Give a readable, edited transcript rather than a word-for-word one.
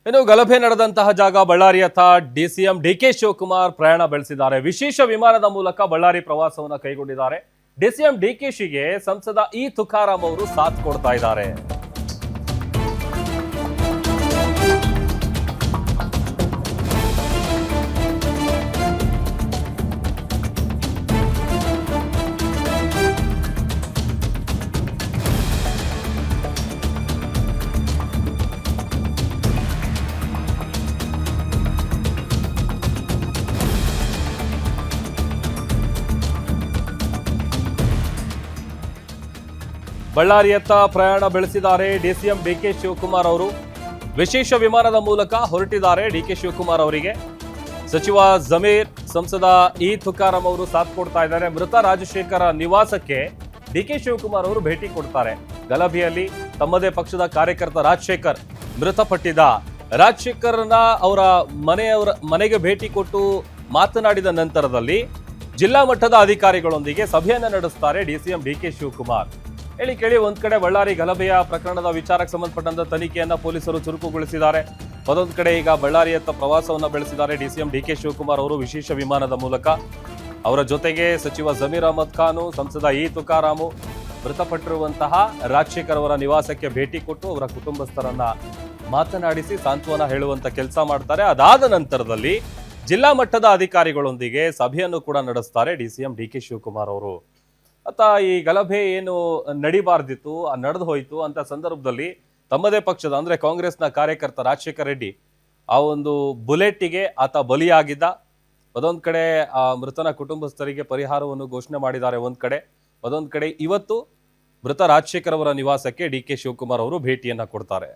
ಇನ್ನು ಗಲಭೆ ನಡೆದಂತಹ ಜಾಗ ಬಳ್ಳಾರಿಯತ್ತ ಡಿಸಿಎಂ ಡಿಕೆ ಶಿವಕುಮಾರ್ ಪ್ರಯಾಣ ಬೆಳೆಸಿದ್ದಾರೆ. ವಿಶೇಷ ವಿಮಾನದ ಮೂಲಕ ಬಳ್ಳಾರಿ ಪ್ರವಾಸವನ್ನು ಕೈಗೊಂಡಿದ್ದಾರೆ. ಡಿಸಿಎಂ ಡಿಕೆಶಿಗೆ ಸಂಸದ ಇ ತುಕಾರಾಂ ಅವರು ಸಾಥ್ ಕೊಡ್ತಾ ಇದ್ದಾರೆ. ಬಳ್ಳಾರಿಯತ್ತ ಪ್ರಯಾಣ ಬೆಳೆಸಿದ್ದಾರೆ ಡಿಸಿಎಂ ಡಿಕೆ ಶಿವಕುಮಾರ್ ಅವರು. ವಿಶೇಷ ವಿಮಾನದ ಮೂಲಕ ಹೊರಟಿದ್ದಾರೆ ಡಿಕೆ ಶಿವಕುಮಾರ್ ಅವರಿಗೆ. ಸಚಿವ ಜಮೀರ್, ಸಂಸದ ಇ ತುಕಾರಾಂ ಅವರು ಸಾಥ್ ಕೊಡ್ತಾ ಇದ್ದಾರೆ. ಮೃತ ರಾಜಶೇಖರ ನಿವಾಸಕ್ಕೆ ಡಿಕೆ ಶಿವಕುಮಾರ್ ಅವರು ಭೇಟಿ ಕೊಡ್ತಾರೆ. ಗಲಭೆಯಲ್ಲಿ ತಮ್ಮದೇ ಪಕ್ಷದ ಕಾರ್ಯಕರ್ತ ರಾಜಶೇಖರ್ ಮೃತಪಟ್ಟಿದ್ದ. ರಾಜಶೇಖರ್ನ ಅವರ ಮನೆಗೆ ಭೇಟಿ ಕೊಟ್ಟು ಮಾತನಾಡಿದ ನಂತರದಲ್ಲಿ ಜಿಲ್ಲಾ ಮಟ್ಟದ ಅಧಿಕಾರಿಗಳೊಂದಿಗೆ ಸಭೆಯನ್ನ ನಡೆಸುತ್ತಾರೆ ಡಿಸಿಎಂ ಡಿಕೆ ಶಿವಕುಮಾರ್. ಹೇಳಿ ಕೇಳಿ, ಒಂದ್ ಕಡೆ ಬಳ್ಳಾರಿ ಗಲಭೆಯ ಪ್ರಕರಣದ ವಿಚಾರಕ್ಕೆ ಸಂಬಂಧಪಟ್ಟಂತ ತನಿಖೆಯನ್ನ ಪೊಲೀಸರು ಚುರುಕುಗೊಳಿಸಿದ್ದಾರೆ. ಮತ್ತೊಂದು ಕಡೆ ಈಗ ಬಳ್ಳಾರಿಯತ್ತ ಪ್ರವಾಸವನ್ನ ಬೆಳೆಸಿದ್ದಾರೆ ಡಿಸಿಎಂ ಡಿಕೆ ಶಿವಕುಮಾರ್ ಅವರು ವಿಶೇಷ ವಿಮಾನದ ಮೂಲಕ. ಅವರ ಜೊತೆಗೆ ಸಚಿವ ಜಮೀರ್ ಅಹಮದ್ ಖಾನ್, ಸಂಸದ ಇ ತುಕಾರಾಮು, ಮೃತಪಟ್ಟಿರುವಂತಹ ರಾಜಶೇಖರ್ ಅವರ ನಿವಾಸಕ್ಕೆ ಭೇಟಿ ಕೊಟ್ಟು ಅವರ ಕುಟುಂಬಸ್ಥರನ್ನ ಮಾತನಾಡಿಸಿ ಸಾಂತ್ವನ ಹೇಳುವಂತ ಕೆಲಸ ಮಾಡ್ತಾರೆ. ಅದಾದ ನಂತರದಲ್ಲಿ ಜಿಲ್ಲಾ ಮಟ್ಟದ ಅಧಿಕಾರಿಗಳೊಂದಿಗೆ ಸಭೆಯನ್ನು ಕೂಡ ನಡೆಸ್ತಾರೆ ಡಿಸಿಎಂ ಡಿಕೆ ಶಿವಕುಮಾರ್ ಅವರು. ಈ ಗಲಭೆ ಏನು ನಡಿಬಾರ್ದಿತ್ತು, ನಡೆದು ಹೋಯ್ತು ಅಂತ ಸಂದರ್ಭದಲ್ಲಿ ತಮ್ಮದೇ ಪಕ್ಷದ ಅಂದ್ರೆ ಕಾಂಗ್ರೆಸ್ನ ಕಾರ್ಯಕರ್ತ ರಾಜಶೇಖರ್ ರೆಡ್ಡಿ ಆ ಒಂದು ಬುಲೆಟ್ಗೆ ಆತ ಬಲಿಯಾಗಿದ್ದ. ಅದೊಂದ್ ಕಡೆ ಆ ಮೃತನ ಕುಟುಂಬಸ್ಥರಿಗೆ ಪರಿಹಾರವನ್ನು ಘೋಷಣೆ ಮಾಡಿದ್ದಾರೆ ಒಂದ್ ಕಡೆ. ಅದೊಂದ್ ಕಡೆ ಇವತ್ತು ಮೃತ ರಾಜಶೇಖರ್ ಅವರ ನಿವಾಸಕ್ಕೆ ಡಿಕೆ ಶಿವಕುಮಾರ್ ಅವರು ಭೇಟಿಯನ್ನ ಕೊಡ್ತಾರೆ.